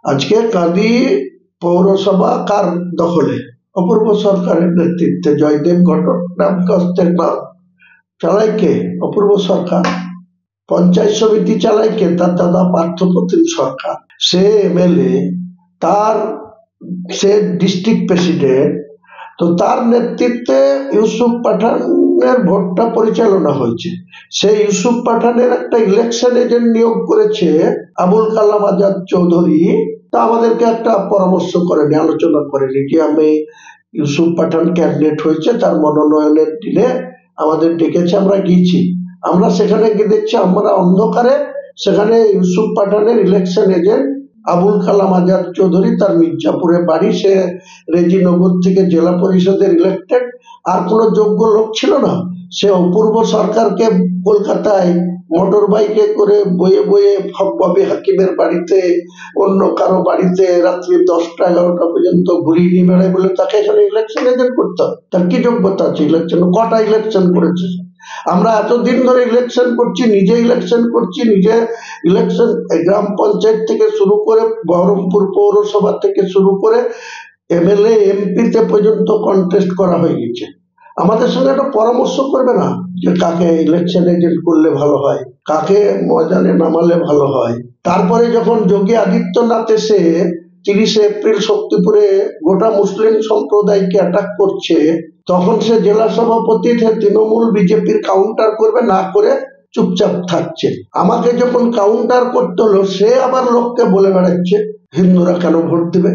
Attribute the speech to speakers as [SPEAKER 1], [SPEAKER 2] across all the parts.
[SPEAKER 1] আজকে কাঁদি পৌরসভা কার দখলে? অপূর্ব সরকারের নেতৃত্বে। জয়দেব ঘটনাকস্তের নাম চালায় কে? অপূর্ব সরকার। পঞ্চায়েত সমিতি চালায় কে? তার দাদা পার্থপ্রতিম সরকার। সে এমএলএ, তার সে ডিস্ট্রিক্ট প্রেসিডেন্ট, তো তার নেতৃত্বে ইউসুফ পাঠানের ভোটটা পরিচালনা হয়েছে। সেই ইউসুফ পাঠানের একটা ইলেকশন এজেন্ট নিয়োগ করেছে আবুল কালাম আজাদ চৌধুরী। তা আমাদেরকে একটা পরামর্শ করেনি, আলোচনা করেনি যে আমি ইউসুফ পাঠান ক্যান্ডিডেট হয়েছে, তার মনোনয়নের দিনে আমাদের ডেকেছে, আমরা গিয়েছি। আমরা সেখানে গিয়ে দেখছি আমরা অন্ধকারে সেখানে ইউসুফ পাঠানের ইলেকশন এজেন্ট আবুল কালাম আজাদ চৌধুরী, তার মির্জাপুরে বাড়ি, সে রেজিনগর থেকে জেলা পরিষদের ইলেক্টেড, আর কোনো যোগ্য লোক ছিল না। সে অপূর্ব সরকারকে কলকাতায় মোটর বাইকে করে বয়ে বয়ে ববি হাকিমের বাড়িতে, অন্য কারো বাড়িতে রাত্রি 10টা-11টা পর্যন্ত ঘুরিয়ে নিয়ে বেড়ায় বলে তাকে এখানে ইলেকশন এজেন্ট করতে হয়? তার কি যোগ্যতা আছে ইলেকশন? কটা ইলেকশন করেছে? আমরা এতদিন ধরে ইলেকশন করছি, নিজে ইলেকশন করছি, নিজে ইলেকশন গ্রাম পঞ্চায়েত থেকে শুরু করে বহরমপুর পৌরসভা থেকে শুরু করে এমএলএ এমপিতে পর্যন্ত কন্টেস্ট করা হয়ে গেছে। আমাদের সঙ্গে একটা পরামর্শ করবে না যে কাকে ইলেকশন এজেন্ট করলে ভালো হয়, কাকে ময়দানে নামালে ভালো হয়? তারপরে যখন যোগী আদিত্যনাথ এসে 30শে এপ্রিল শক্তিপুরে গোটা মুসলিম সম্প্রদায়কে অ্যাটাক করছে, তখন সে জেলা সভাপতি তৃণমূল বিজেপির কাউন্টার করবে না করে চুপচাপ থাকছে। আমাকে যখন কাউন্টার করতে হলো, সে আবার লোককে বলে বেড়াচ্ছে হিন্দুরা কেন ভোট দেবে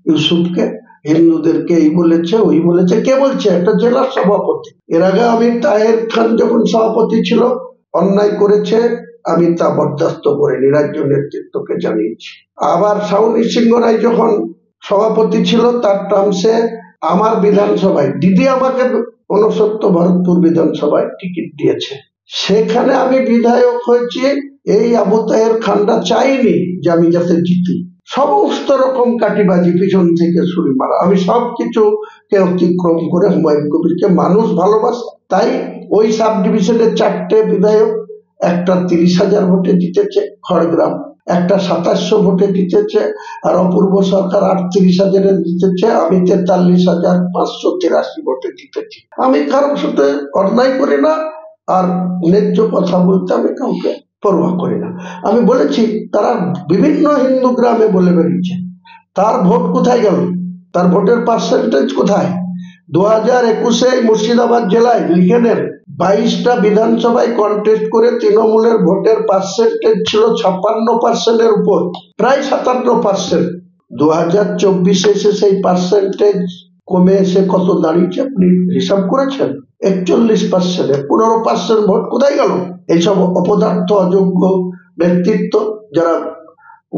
[SPEAKER 1] ইউসুফকে, হিন্দুদেরকে এই বলেছে ওই বলেছে। কে বলছে? একটা জেলার সভাপতি। এর আগে আমি তাহের খান যখন সভাপতি ছিল, অন্যায় করেছে, আমি তা বরদাস্ত করিনি, রাজ্য নেতৃত্বকে জানিয়েছি। আবার সাউনি সিংহ রায় যখন সভাপতি ছিল, তার টার্মসে আমার বিধানসভায় দিদি আমাকে 69 ভরতপুর বিধানসভায় টিকিট দিয়েছে, সেখানে আমি বিধায়ক হয়েছি। এই আবু তাহের খানটা চাইনি যে আমি যাতে জিতি। সমস্ত রকম কাটিবাজি, পিছন থেকে ছুরি মারা, আমি সবকিছুকে অতিক্রম করে হুমায়ুন কবিরকে মানুষ ভালোবাসে, তাই ওই সাব ডিভিশনের 4টে বিধায়ক, একটা 30,000 ভোটে জিতেছে খড়গ্রাম, একটা 2700 ভোটে জিতেছে, আর অপূর্ব সরকার 38,000 জিতেছে, আমি 43,583 ভোটে জিতেছি। আমি কারোর সাথে অন্যায় করি না, আর ন্যায্য কথা বলতে আমি কাউকে পরোয়া করি না। আমি বলেছি, তারা বিভিন্ন হিন্দু গ্রামে বলে বেরিয়েছে, তার ভোট কোথায় গেল? তার ভোটের পার্সেন্টেজ কোথায়? 2021-এ মুর্শিদাবাদ জেলায় লিখে নেন, 22টা বিধানসভায় কন্টেস্ট করে তৃণমূলের ভোটের পার্সেন্টেজ ছিল 56%-এর উপর, প্রায় 57%। 2024-এ এসে সেই পার্সেন্টেজ কমে এসে কত দাঁড়িয়েছে আপনি হিসাব করেছেন? 41%। 15% ভোট কোথায় গেল? এইসব অপদার্থ অযোগ্য ব্যক্তিত্ব, যারা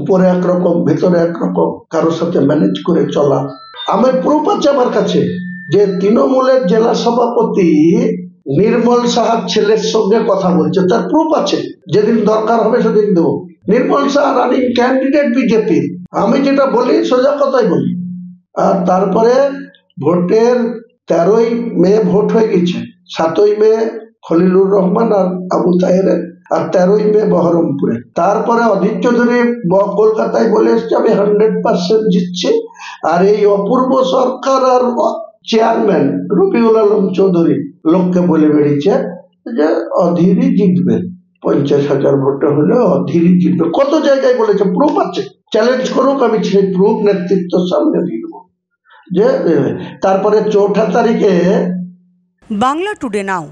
[SPEAKER 1] উপরে একরকম ভেতরে একরকম, কারোর সাথে ম্যানেজ করে চলা। আমার প্রুফ আছে আমার কাছে যে তৃণমূলের জেলা সভাপতি নির্মল সাহার ছেলের সঙ্গে কথা বলছে, তার প্রুফ আছে। যেদিন দরকার হবে সেদিন দেবো। নির্মল সাহা রানিং ক্যান্ডিডেট বিজেপি। আমি যেটা বলি সোজা কথাই বলি। আর তারপরে ভোটের 13ই মে ভোট হয়ে গেছে, 7ই মে খলিলুর রহমান আর আবু তাহেরের, আর 13ই মে বহরমপুরে। তারপরে অধীর চৌধুরী কলকাতায় বলে এসছে আমি 100% জিতছি, আর এই অপূর্ব সরকার আর চেয়ারম্যান রবিউল আলম চৌধুরী লোককে বলে বেরিয়েছে যে অধীরই জিতবে, 50,000 ভোটে হলে অধীরই জিতবে। কত জায়গায় বলেছে, প্রুফ আছে, চ্যালেঞ্জ করুক, আমি সেই প্রুফ নেতৃত্বের সামনে দিয়ে দেবো। যে তারপরে 4 তারিখে
[SPEAKER 2] বাংলা টুডে নাও।